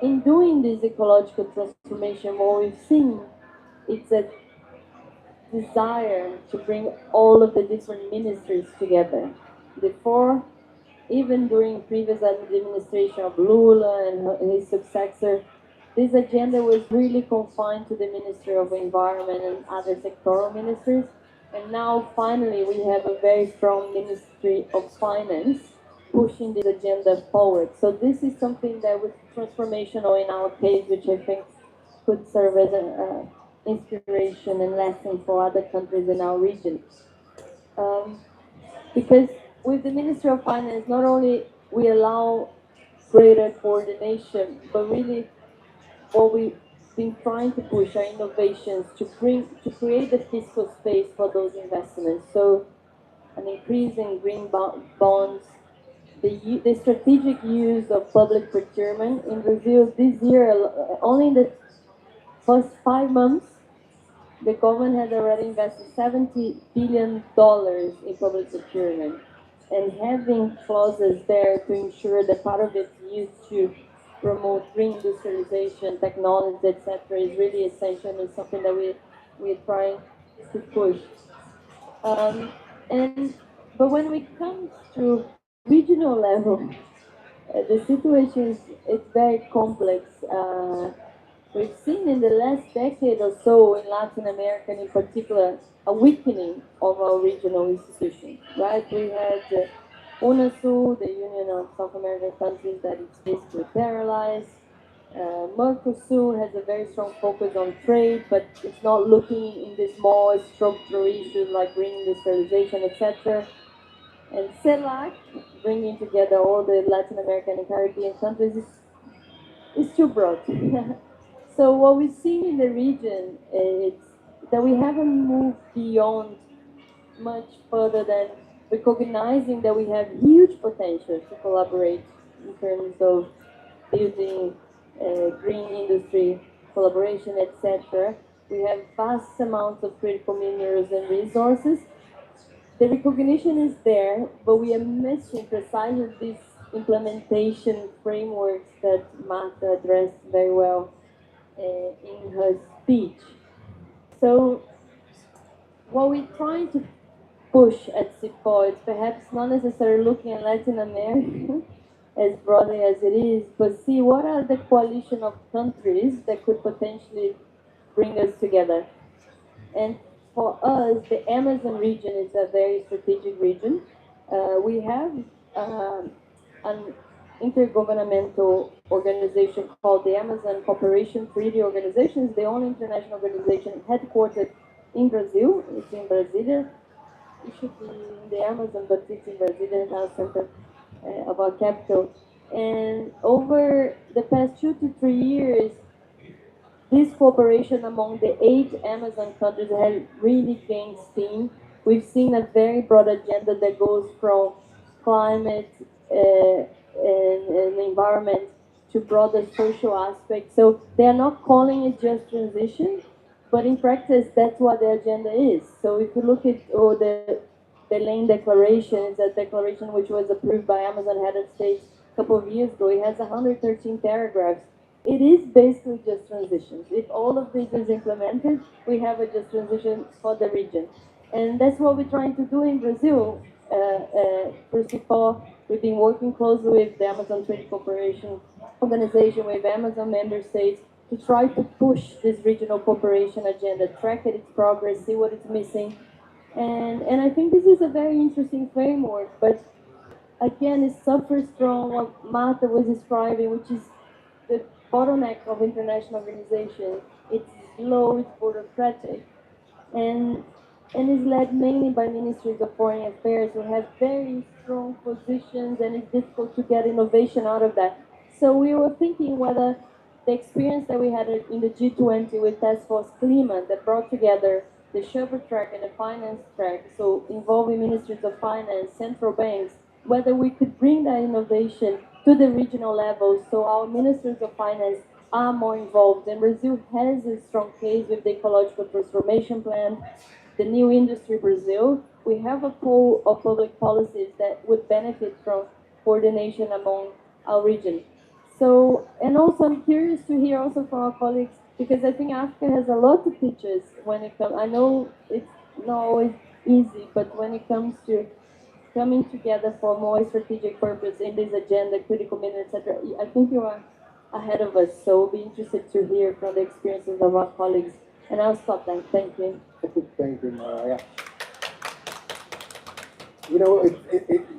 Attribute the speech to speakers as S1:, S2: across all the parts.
S1: in doing this ecological transformation, what we've seen it's a desire to bring all of the different ministries together. Before, even during previous administration of Lula and his successor, this agenda was really confined to the Ministry of Environment and other sectoral ministries. And now finally we have a very strong Ministry of Finance pushing this agenda forward. So this is something that was transformational in our case, which I think could serve as an inspiration and lesson for other countries in our region. Um, because with the Ministry of Finance, not only we allow greater coordination, but really what we've been trying to push are innovations to create the fiscal space for those investments. So an increase in green bonds, the strategic use of public procurement in Brazil this year, only in the first 5 months, the government has already invested $70 billion in public procurement. And having clauses there to ensure that part of it's used to promote reindustrialization, technology, etc., is really essential and is something that we're trying to push. Um, and but when we come to regional level, the situation is it's very complex. We've seen in the last decade or so in Latin America, in particular, a weakening of our regional institutions. Right? We had UNASUR, the Union of South American Countries, that is basically paralyzed. Mercosur has a very strong focus on trade, but it's not looking in the small structural issues like reindustrialization, etc. And CELAC, bringing together all the Latin American and Caribbean countries, is too broad. So what we see in the region is that we haven't moved beyond much further than recognizing that we have huge potential to collaborate in terms of building green industry collaboration, etc. We have vast amounts of critical minerals and resources. The recognition is there, but we are missing precisely these implementation frameworks that Martha addressed very well in her speech. So what we're trying to push at CIPO is perhaps not necessarily looking at Latin America as broadly as it is, but see what are the coalition of countries that could potentially bring us together. And for us, the Amazon region is a very strategic region. We have an intergovernmental organization called the Amazon Cooperation Treaty Organization. It's the only international organization headquartered in Brazil. It's in Brasilia. It should be in the Amazon, but it's in Brasilia, now center of our capital. And over the past 2 to 3 years, this cooperation among the 8 Amazon countries has really gained steam. We've seen a very broad agenda that goes from climate and environment to broader social aspects. So they are not calling it just transition, but in practice, that's what the agenda is. So if you look at the Lane Declaration, it's a declaration which was approved by Amazon Head of States a couple of years ago. It has 113 paragraphs. It is basically just transitions. If all of this is implemented, we have a just transition for the region. And that's what we're trying to do in Brazil. First of all, we've been working closely with the Amazon Trade Corporation organization, with Amazon member states, to try to push this regional cooperation agenda, track its progress, see what it's missing. And I think this is a very interesting framework, but again, it suffers from what Martha was describing, which is the bottleneck of international organizations. It's slow, it's bureaucratic, and and is led mainly by ministries of foreign affairs who have very strong positions, and it's difficult to get innovation out of that. So we were thinking whether the experience that we had in the G20 with Task Force Klima that brought together the sugar track and the finance track, so involving ministries of finance, central banks, whether we could bring that innovation to the regional level so our ministers of finance are more involved. And Brazil has a strong case with the ecological transformation plan, the new industry Brazil. We have a pool of public policies that would benefit from coordination among our region. So, and also I'm curious to hear also from our colleagues, because I think Africa has a lot to teach us when it comes. I know it's not always easy, but when it comes to coming together for more strategic purpose in this agenda, critical minerals, etc., I think you are ahead of us. So we'll be interested to hear from the experiences of our colleagues. And I'll stop then. Thank you.
S2: Thank you, Mariah. You know,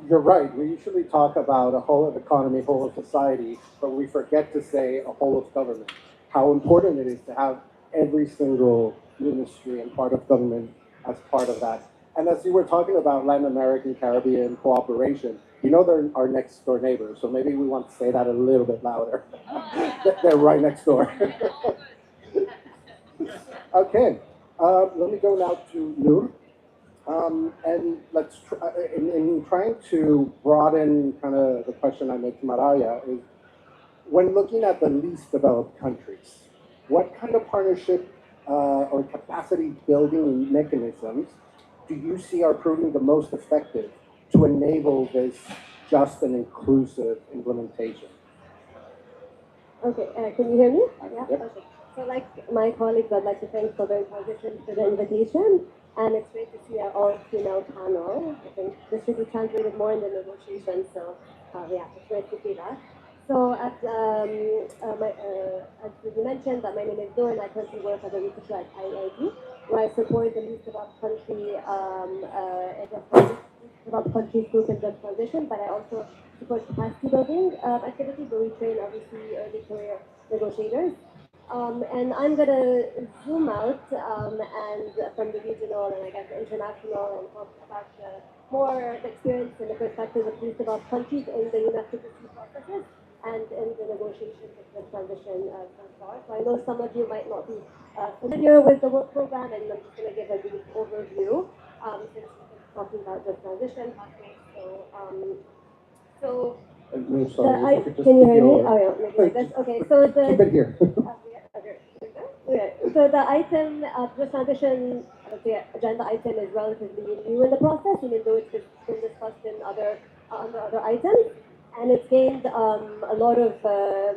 S2: you're right. We usually talk about a whole of economy, whole of society, but we forget to say a whole of government. How important it is to have every single ministry and part of government as part of that. And as you were talking about Latin American, Caribbean cooperation, you know they're our next door neighbors, so maybe we want to say that a little bit louder. They're right next door. Okay, let me go now to Nur. And in trying to broaden kind of the question I made to Mariah is, when looking at the least developed countries, what kind of partnership or capacity building mechanisms do you see are proving the most effective to enable this just and inclusive implementation?
S3: Okay, can you hear me? Yeah,
S2: Yep.
S3: okay. So like my colleagues, I'd like to thank for the transition to the invitation. And it's great to see our all-female panel. I think this should be translated more in the negotiations, so yeah, it's great to see that. So as you mentioned, that my name is Dor and I currently work as a researcher at IIT, where I support the least developed country developed countries group in just transition, but I also support capacity building activities where we train obviously early career negotiators. And I'm going to zoom out and from the regional and I guess international and talk about more the experience and the perspectives of least developed countries in the UNFCCC processes and in the negotiations of the transition so far. So I know some of you might not be familiar with the work program, and I'm just going to give a brief overview since we're talking about the transition pathway. So
S2: No, sorry, if you could just
S3: can you
S2: keep
S3: hear me?
S2: your-
S3: Oh yeah, maybe like this. Okay, so the
S2: Keep it here.
S3: Okay, so the item of the transition, the agenda item is relatively new in the process, even though it's been discussed in under other items, and it's gained a lot of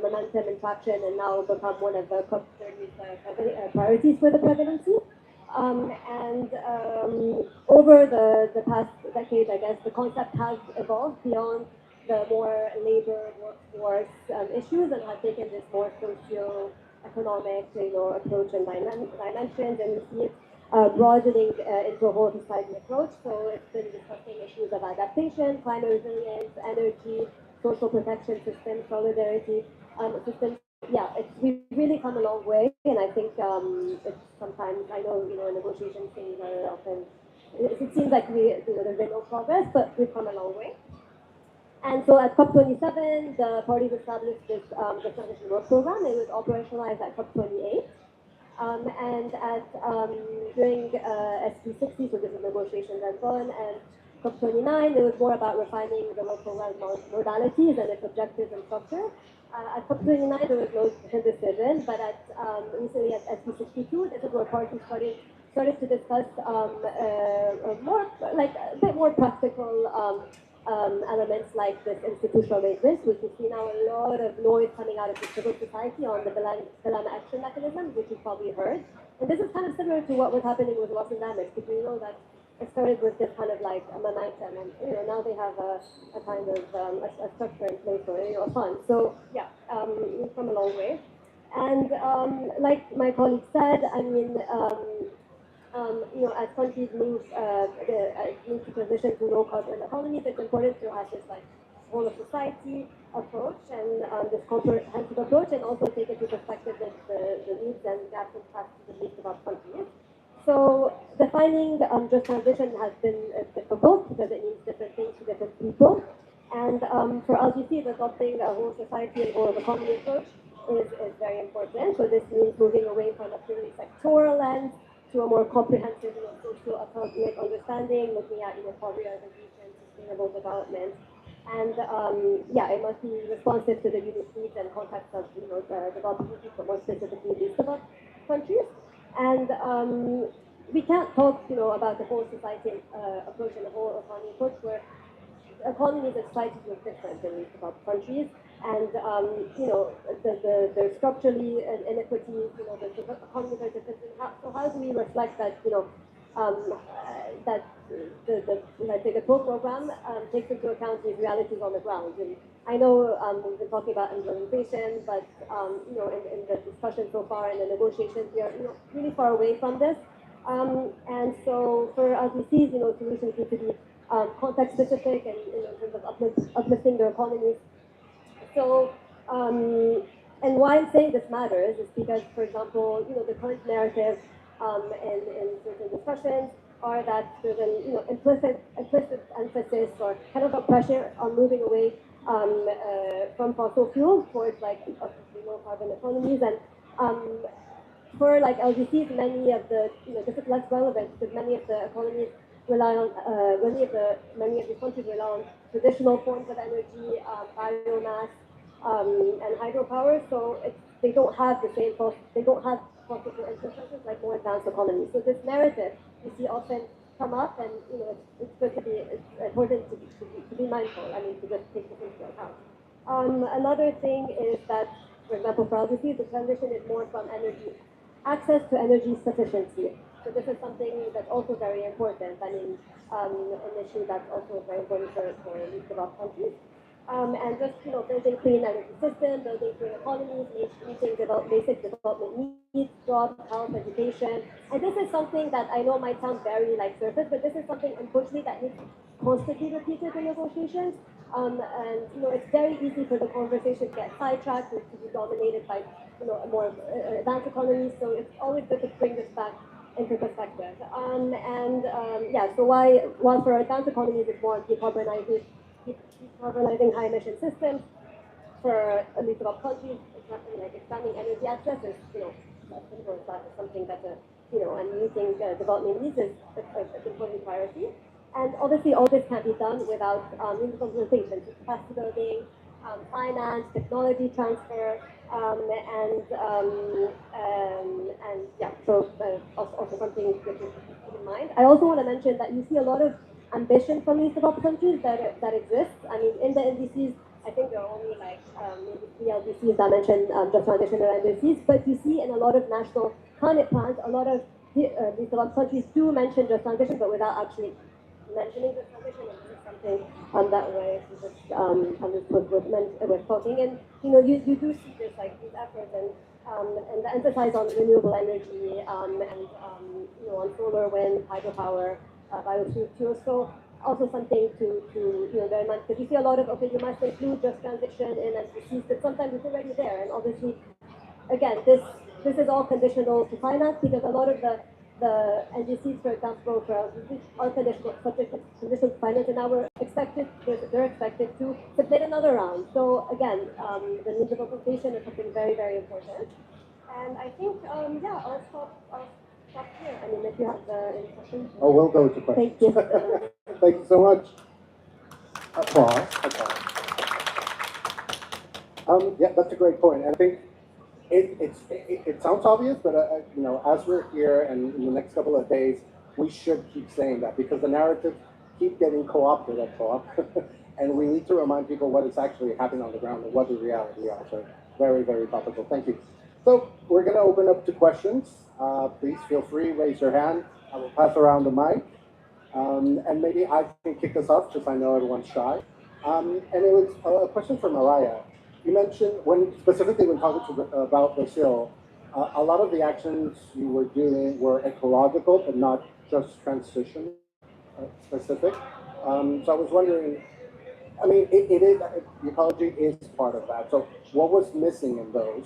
S3: momentum and traction, and now become one of the COP30's priorities for the presidency. Over the past decade, I guess the concept has evolved beyond the more labor workforce issues and has taken this more socio-economic, approach and dimensions, and we see it broadening into a whole society approach. So it's been discussing issues of adaptation, climate resilience, energy, social protection systems, solidarity systems. Yeah, we've really come a long way, and I think it's sometimes, I know, negotiation things are often, it seems like there's been no progress, but we've come a long way. And so at COP27, the parties established the transition work program. It was operationalized at COP28. And during SP60, so this is negotiations and so on, and COP29, it was more about refining the work program modalities and its objectives and structure. At COP29, there was no decision, but recently at SP62, this is where parties started to discuss more, like a bit more practical elements like this institutional arrangements, which we see now a lot of noise coming out of the civil society on the Balama Action Mechanism, which you've probably heard. And this is kind of similar to what was happening with loss and damage, because we know that it started with this kind of like a momentum, and now they have a kind of a structure in place or a fund. So yeah, we've come a long way. And like my colleague said, I mean, as countries move to transition to low carbon economies, it's important to have this like whole of society approach and this comprehensive approach, and also take into perspective the needs and gaps and capacity of the least developed countries. So defining just transition has been difficult because it means different things to different people. And for LGC, adopting a whole society and whole of economy approach is very important. So this means moving away from a purely sectoral lens to a more comprehensive, social economic understanding, looking at poverty eradication, sustainable development, and yeah, it must be responsive to the unique needs and context of the developing countries, but more specifically these developed countries. And we can't talk, about the whole society approach and the whole economy approach, where economies and societies look different in these developed countries. And the structurally inequities, the economies are different. So how do we reflect that, that let's say the Pro program takes into account these realities on the ground? And I know we've been talking about implementation, but in the discussion so far in the negotiations, we are really far away from this. And so for LDCs, solutions need to be context specific and in terms of uplifting their economies. So, and why I'm saying this matters is because, for example, the current narrative in certain discussions are that there's an implicit emphasis or kind of a pressure on moving away from fossil fuels towards like low carbon economies. And for like LDCs, many of the this is less relevant because many of the economies rely on many of the countries rely on traditional forms of energy, biomass, and hydropower. So they don't have the same they don't have fossil fuel infrastructures like more advanced economies. So this narrative you see often come up, and it's good to be it's important to be mindful. I mean, to just take this into account. Another thing is that, for example, for LDCs, the transition is more from access to energy sufficiency. So this is something that's also very important. I mean, an issue that's also very important for least developed countries. And just building clean energy systems, building clean economies, meeting basic development needs, jobs, health, education. And this is something that I know might sound very like surface, but this is something unfortunately that needs constantly repeated in negotiations. And it's very easy for the conversation to get sidetracked, to be dominated by more advanced economies. So it's always good to bring this back into perspective. Yeah, so while for advanced economies it's more decarbonizing high emission systems, for at least developed countries, like expanding energy access is as simple as that. Is something that and meeting development needs is an important priority. And obviously, all this can't be done without implementation, capacity building, finance, technology transfer, and yeah. So also something to keep in mind. I also want to mention that you see a lot of ambition from these developed countries that exists. I mean, in the NDCs, I think there are only like maybe 3 LDCs that mention just transition and NDCs, but you see in a lot of national climate plans, a lot of these developed countries do mention just transition, but without actually mentioning the transition. And this is something that way just understood with talking. And you do see this like these efforts and the emphasis on renewable energy and on solar, wind, hydropower, biofuels. So also something to bear in mind, because you see a lot of you must include just transition in SDGs, but sometimes it's already there. And obviously, again, this is all conditional to finance, because a lot of the NGCs, for example, are conditional, subject to conditional finance, and now they're expected to submit another round. So again, the need of implementation is something very, very important. And I think, yeah, I'll stop here. I mean, if you have any questions.
S2: Oh, we'll go to questions.
S3: Thank you.
S2: Thank you so much. Applause. Yeah, that's a great point. And I think it sounds obvious, but as we're here and in the next couple of days, we should keep saying that, because the narratives keep getting co-opted at co-op, and we need to remind people what is actually happening on the ground and what the reality are. So very, very topical. Thank you. So we're going to open up to questions. Please feel free, raise your hand. I will pass around the mic. And maybe I can kick us off, because I know everyone's shy. And it was a question for Mariah. You mentioned, specifically when talking about Brazil, a lot of the actions you were doing were ecological, but not just transition specific. So I was wondering, I mean, it is, ecology is part of that. So what was missing in those?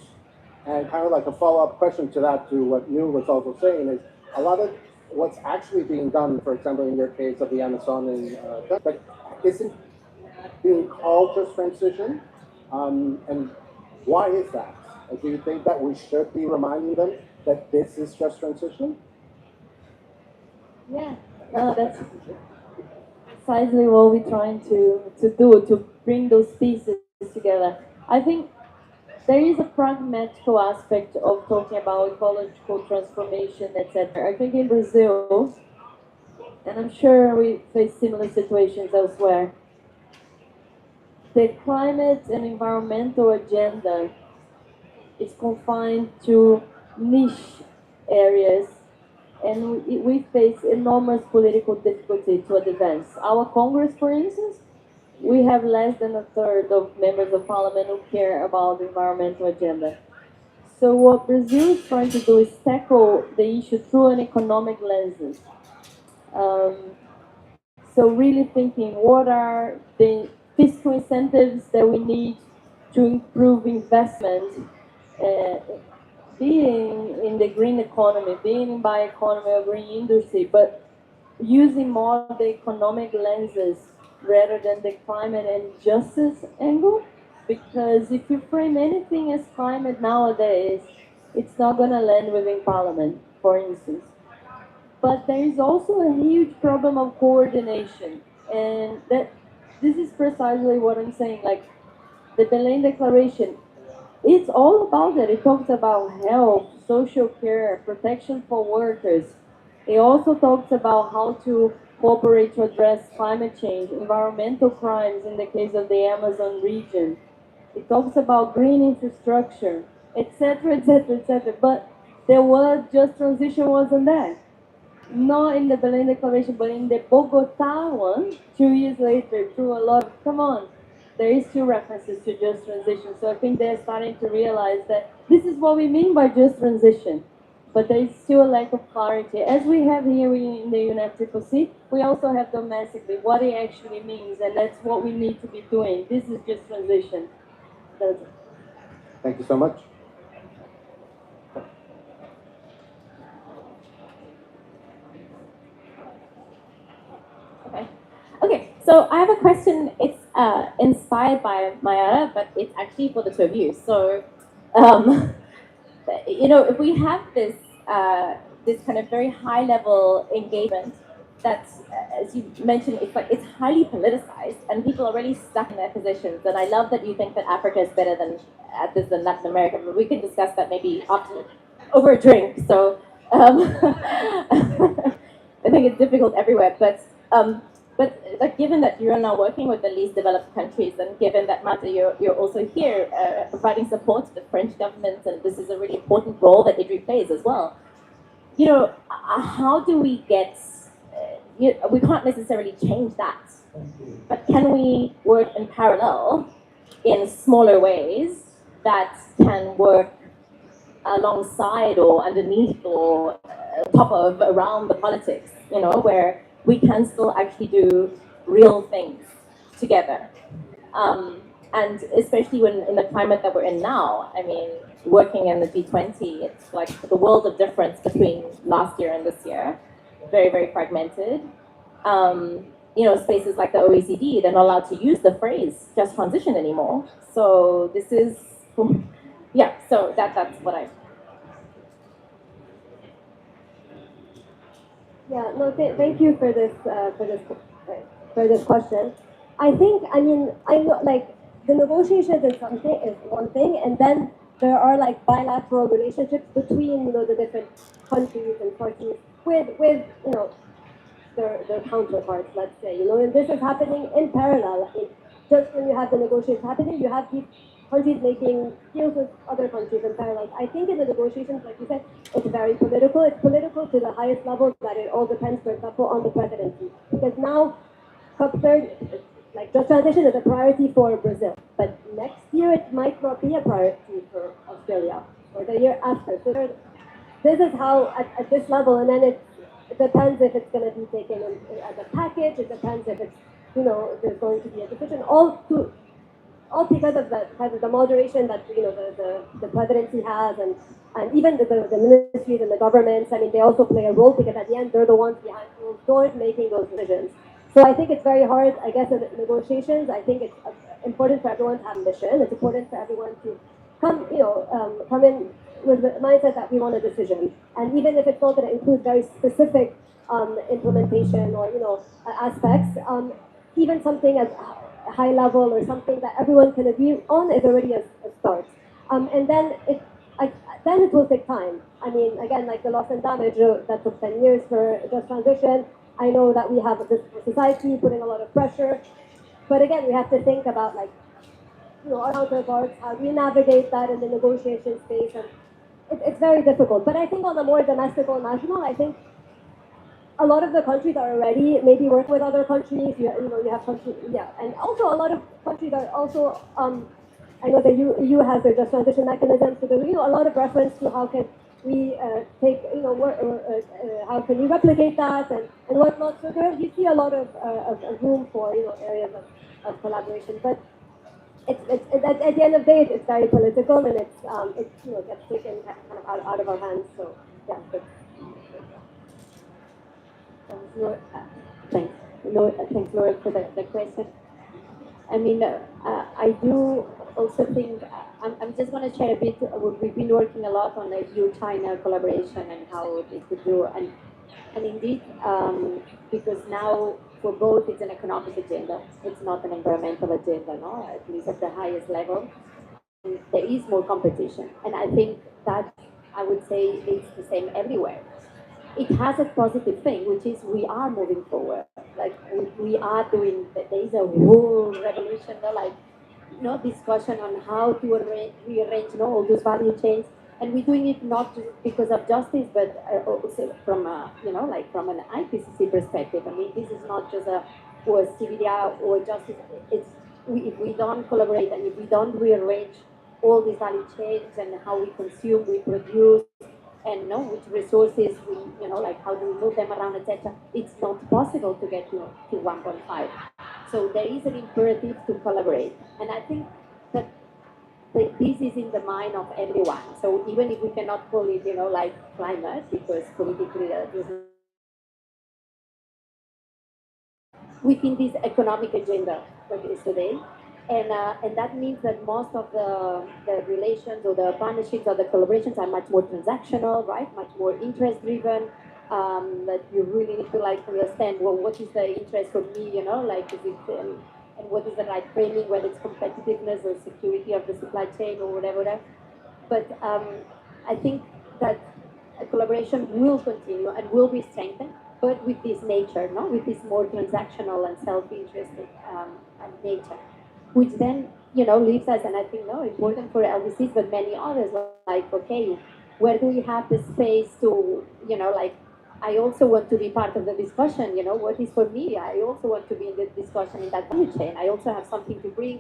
S2: And kind of like a follow-up question to that, to what New was also saying, is a lot of what's actually being done, for example, in your case of the Amazonian, but isn't being called just transition. And why is that? Do you think that we should be reminding them that this is just transition?
S1: Yeah, no, that's precisely what we're trying to do, to bring those pieces together. I think there is a pragmatical aspect of talking about ecological transformation, etc. I think in Brazil, and I'm sure we face similar situations elsewhere, the climate and environmental agenda is confined to niche areas, and we face enormous political difficulty to advance. Our Congress, for instance, we have less than a third of members of parliament who care about the environmental agenda. So what Brazil is trying to do is tackle the issue through an economic lenses. Um, so really thinking what are the fiscal incentives that we need to improve investment, uh, being in the green economy, being in bioeconomy or green industry, but using more the economic lenses rather than the climate and justice angle. Because if you frame anything as climate nowadays, it's not going to land within parliament, for instance. But there is also a huge problem of coordination, and that this is precisely what I'm saying. Like the Belém Declaration, it's all about that. It talks about health, social care, protection for workers. It also talks about how to cooperate to address climate change, environmental crimes in the case of the Amazon region. It talks about green infrastructure, etc., etc., etc. But the word just transition wasn't there. Not in the Belém Declaration, but in the Bogota one, 2 years later, through a lot of, come on, there is still references to just transition. So I think they're starting to realize that this is what we mean by just transition. But there is still a lack of clarity. As we have here in the UNFCCC, we also have domestically what it actually means, and that's what we need to be doing. This is just transition. That's it.
S2: Thank you so much.
S4: Okay. Okay, so I have a question. It's inspired by Mayara, but it's actually for the two of you. So, um, if we have this kind of very high level engagement that, as you mentioned, it's highly politicized, and people are really stuck in their positions. And I love that you think that Africa is better at this than Latin America. But we can discuss that maybe after over a drink. So, I think it's difficult everywhere, but like, given that you're now working with the least developed countries, and given that, Marta, you're also here providing support to the French government, and this is a really important role that IDRI plays as well. How do we get? We can't necessarily change that, but can we work in parallel in smaller ways that can work alongside or underneath or top of around the politics, where we can still actually do real things together. And especially when in the climate that we're in now, I mean, working in the G20, it's like the world of difference between last year and this year, very, very fragmented. Spaces like the OECD, they're not allowed to use the phrase just transition anymore. So this is, yeah, so that's what I.
S3: Yeah, no, thank you for this question. I think, I mean, I know, like, the negotiations is one thing, and then there are like bilateral relationships between the different countries and parties with their counterparts, let's say, and this is happening in parallel. I mean, just when you have the negotiations happening, you have these countries making deals with other countries in parallel. I think in the negotiations, like you said, it's very political. It's political to the highest level, that it all depends, for example, on the presidency. Because now, just transition is a priority for Brazil. But next year, it might not be a priority for Australia, or the year after. So this is how, at this level, and then it depends if it's going to be taken as a package. It depends if it's, there's going to be a decision. All because of the moderation that the presidency has, and even the ministries and the governments. I mean, they also play a role, because at the end they're the ones behind closed doors making those decisions. So I think it's very hard, I guess, in negotiations. I think it's important for everyone to have ambition. It's important for everyone to come in with the mindset that we want a decision, and even if it's not going to include very specific implementation or aspects, even something as high level or something that everyone can agree on is already a start. And then it will take time. I mean, again, like the loss and damage, that took 10 years for just transition. I know that we have this society putting a lot of pressure, but again, we have to think about like our counterparts, how do we navigate that in the negotiation space, and it's very difficult. But I think on a more domestic or national, I think a lot of the countries are already maybe work with other countries. You have countries, yeah, and also a lot of countries are also. I know the EU has their just transition mechanism, so there's a lot of reference to how can we take how can we replicate that and whatnot. So there you see a lot of room for areas of collaboration, but at the end of the day, it's very political and it's gets taken kind of out of our hands. So yeah, but
S5: Thanks. Thanks, Laura, for the question. I mean, I do also think, I'm just going to share a bit. We've been working a lot on the EU-China collaboration and how they could do, and indeed, because now for both it's an economic agenda, it's not an environmental agenda, no, at least at the highest level. There is more competition, and I think that I would say it's the same everywhere. It has a positive thing, which is we are moving forward. Like we are doing. There is a whole revolution, like discussion on how to rearrange all those value chains, and we're doing it not just because of justice, but also from like from an IPCC perspective. I mean, this is not just a or CVDR or justice. If we don't collaborate and if we don't rearrange all these value chains and how we consume, we produce, and know which resources we, like how do we move them around, etc. It's not possible to get to 1.5. So there is an imperative to collaborate, and I think that this is in the mind of everyone. So even if we cannot call it, like climate, because politically within this economic agenda that is today. And that means that most of the relations or the partnerships or the collaborations are much more transactional, right? Much more interest driven. That you really need to like understand, well, what is the interest for me, like is it, and what is the right framing, whether it's competitiveness or security of the supply chain or whatever. But I think that collaboration will continue and will be strengthened, but with this nature, no, with this more transactional and self-interested nature, which then leaves us, and I think important for LDCs, but many others, like okay, where do we have the space to like I also want to be part of the discussion. What is for me? I also want to be in the discussion in that value chain. I also have something to bring.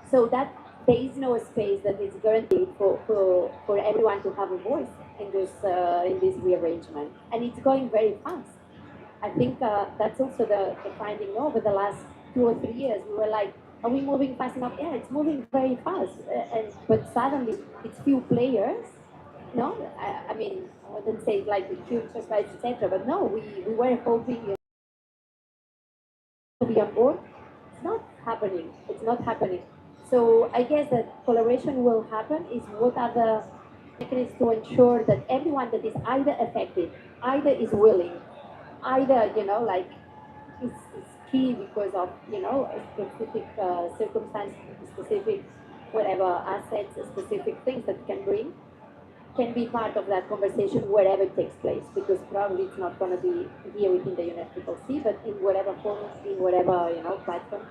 S5: So that there is no space that is guaranteed for everyone to have a voice in this rearrangement, and it's going very fast. I think that's also the finding over the last 2 or 3 years. We were like, are we moving fast enough? Yeah, it's moving very fast, but suddenly it's few players. No, I mean I wouldn't say like the huge size, etc. But no, we were hoping to be on board. It's not happening. It's not happening. So I guess that collaboration will happen. Is what are the mechanisms to ensure that everyone that is either affected, either is willing, either like is key because of a specific circumstance, specific whatever assets, specific things that can be part of that conversation wherever it takes place, because probably it's not going to be here within the UNFCCC, but in whatever form, in whatever platform.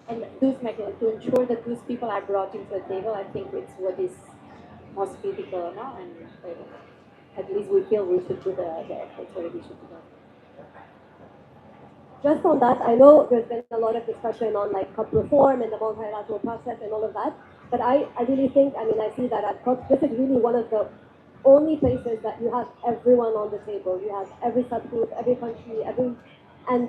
S5: And those mechanisms to ensure that those people are brought into the table, I think it's what is most critical now, and at least we feel we should do the efforts where we should do that.
S3: just on that, I know there's been a lot of discussion on like COP reform and the multilateral process and all of that, but I really think, I mean, I see that at COP, this is really one of the only places that you have everyone on the table. You have every subgroup, every country, and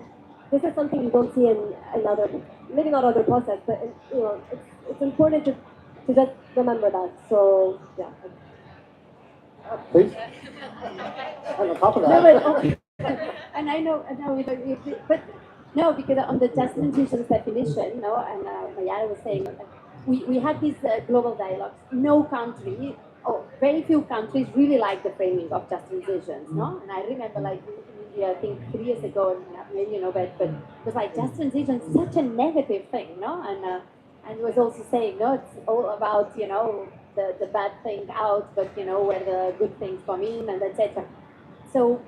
S3: this is something you don't see in other, maybe not other process, but it's important to just remember that. So yeah.
S2: Please. And on top of
S4: No,
S2: that,
S4: and I know, but no, because on the just transitions definition, and Mayara was saying, we have these global dialogues. No country, or very few countries, really like the framing of just transitions, no? And I remember, like in India, I think 3 years ago, maybe but it was like just transition, such a negative thing, no? And was also saying, no, it's all about the bad thing out, but where the good things come in, and etc. So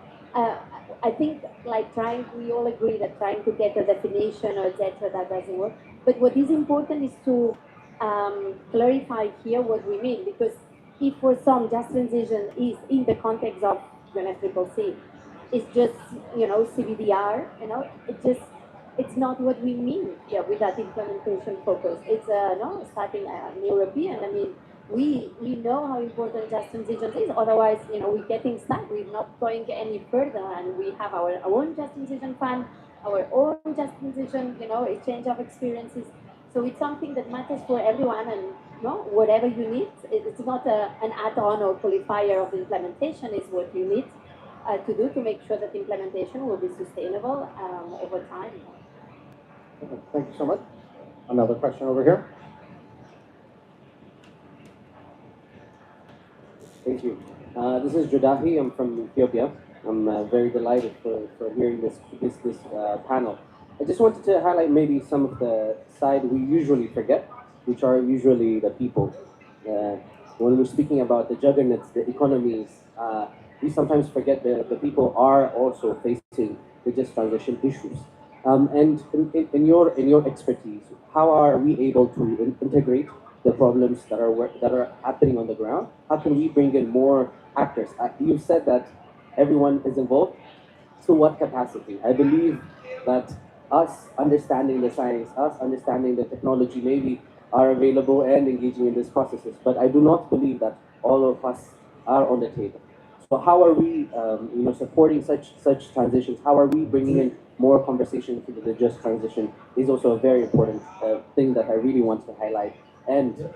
S4: I think like we all agree that trying to get a definition or etc. that doesn't work. But what is important is to
S5: clarify here what we mean, because if for some just transition is in the context of UNFCCC, it's just, CBDR, it's not what we mean here with that implementation focus. It's no, starting European. I mean, we know how important just transition is. Otherwise, we're getting stuck. We're not going any further, and we have our own just transition fund, our own just transition, exchange of experiences. So it's something that matters for everyone, and whatever you need, it's not an add-on or qualifier of the implementation. Is what you need to do to make sure that implementation will be sustainable over time.
S2: Okay, thank you so much. Another question over here.
S6: Thank you. This is Jodahi. I'm from Ethiopia. I'm very delighted for hearing this panel. I just wanted to highlight maybe some of the side we usually forget, which are usually the people. When we're speaking about the juggernauts, the economies, we sometimes forget the people are also facing the just transition issues. And in your expertise, how are we able to integrate the problems that are happening on the ground? How can we bring in more actors? You said that everyone is involved. To what capacity? I believe that us understanding the science, us understanding the technology, maybe are available and engaging in these processes. But I do not believe that all of us are on the table. So how are we, supporting such transitions? How are we bringing in more conversation into the just transition? Is also a very important thing that I really want to highlight. And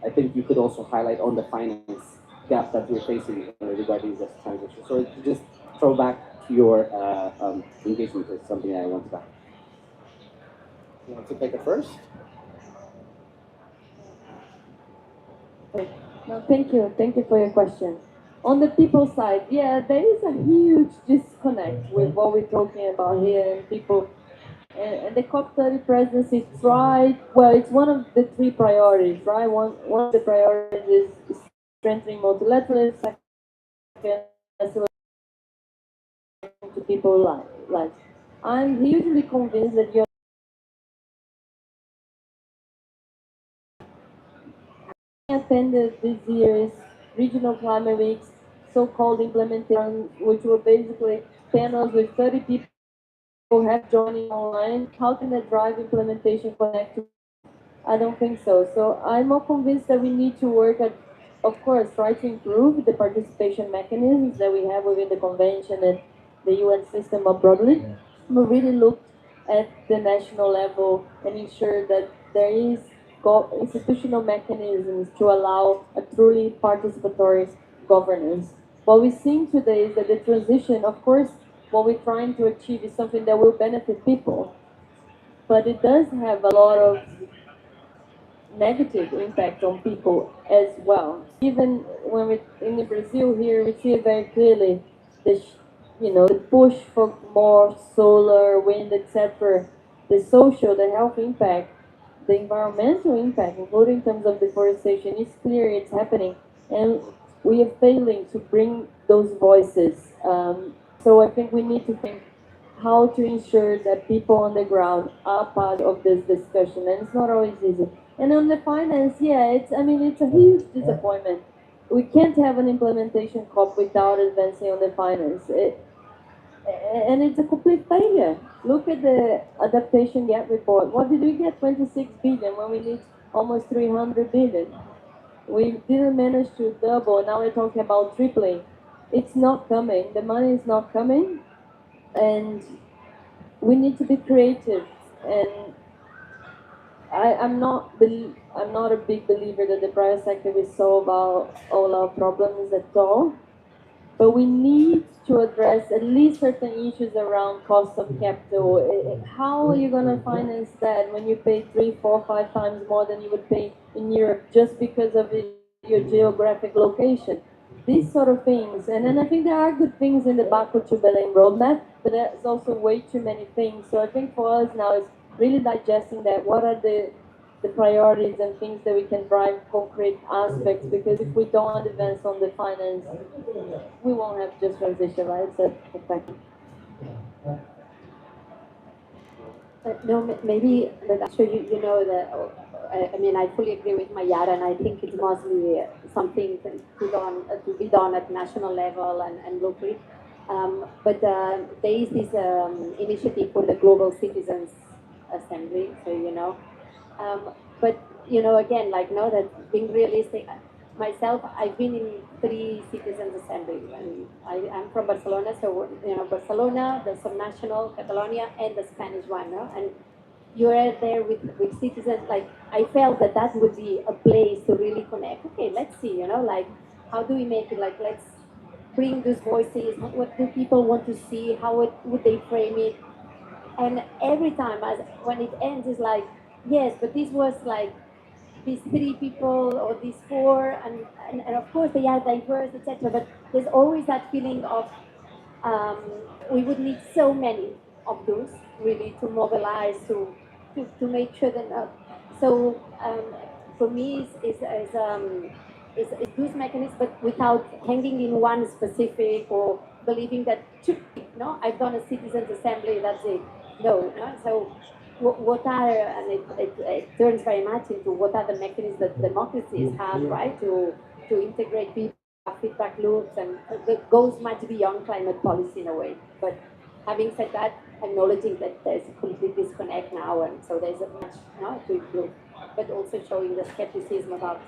S6: I think you could also highlight on the finance gap that we're facing regarding just transition. So to just throw back to your engagement is something I want to back.
S2: You want to take it first?
S1: No, thank you. Thank you for your question. On the people side, yeah, there is a huge disconnect with what we're talking about here and people. And the COP30 presidency tried, well, it's one of the three priorities, right? One of the priorities is strengthening multilateralism, second, to people's lives. I'm hugely convinced that you're attended this year's regional climate weeks, so-called implementation, which were basically panels with 30 people who have joining online. How can that drive implementation connect? I don't think so. So I'm more convinced that we need to work at, of course, try to improve the participation mechanisms that we have within the convention and the UN system more broadly. But really look at the national level and ensure that there is institutional mechanisms to allow a truly participatory governance. What we're seeing today is that the transition, of course, what we're trying to achieve is something that will benefit people, but it does have a lot of negative impact on people as well. Even when we in Brazil here, we see it very clearly. The push for more solar, wind, etc. The social, the health impact, the environmental impact, including in terms of deforestation, is clear. It's happening, and we are failing to bring those voices. So I think we need to think how to ensure that people on the ground are part of this discussion, and it's not always easy. And on the finance, yeah, it's a huge disappointment. We can't have an implementation COP without advancing on the finance. And it's a complete failure. Look at the adaptation gap report. What did we get? 26 billion when we need almost 300 billion. We didn't manage to double. Now we're talking about tripling. It's not coming. The money is not coming, and we need to be creative. And I'm not a big believer that the private sector will solve all our problems at all. But we need to address at least certain issues around cost of capital. How are you going to finance that when you pay 3, 4, 5 times more than you would pay in Europe just because of your geographic location? These sort of things. And then I think there are good things in the Baku to Belém roadmap, but there's also way too many things. So I think for us now is really digesting that. What are the priorities and things that we can drive concrete aspects, because if we don't advance on the finance, we won't have just transition, right? So, effect.
S5: No, maybe, but I'm sure you know that I mean, I fully agree with Mayara, and I think it's mostly something to be done at national level and locally. But there is this initiative for the Global Citizens Assembly, so but again, like know that being realistic. Myself, I've been in 3 citizens' assemblies, and I'm from Barcelona, so Barcelona, the subnational Catalonia, and the Spanish one, no? And you're there with citizens. Like I felt that would be a place to really connect. Okay, let's see, like how do we make it? Like let's bring those voices. What do people want to see? How would they frame it? And every time, when it ends, is like, yes, but this was like these 3 people or these 4, and of course they are diverse, etc. But there's always that feeling of um, we would need so many of those really to mobilize to make sure that. So for me, is those mechanisms, but without hanging in one specific or believing that no, I've done a citizens assembly, that's it. No, no. So what are, and it turns very much into what are the mechanisms that democracies have, right, to integrate people, feedback loops, and it goes much beyond climate policy in a way. But having said that, acknowledging that there's a complete disconnect now, and so there's a much to improve, but also showing the skepticism about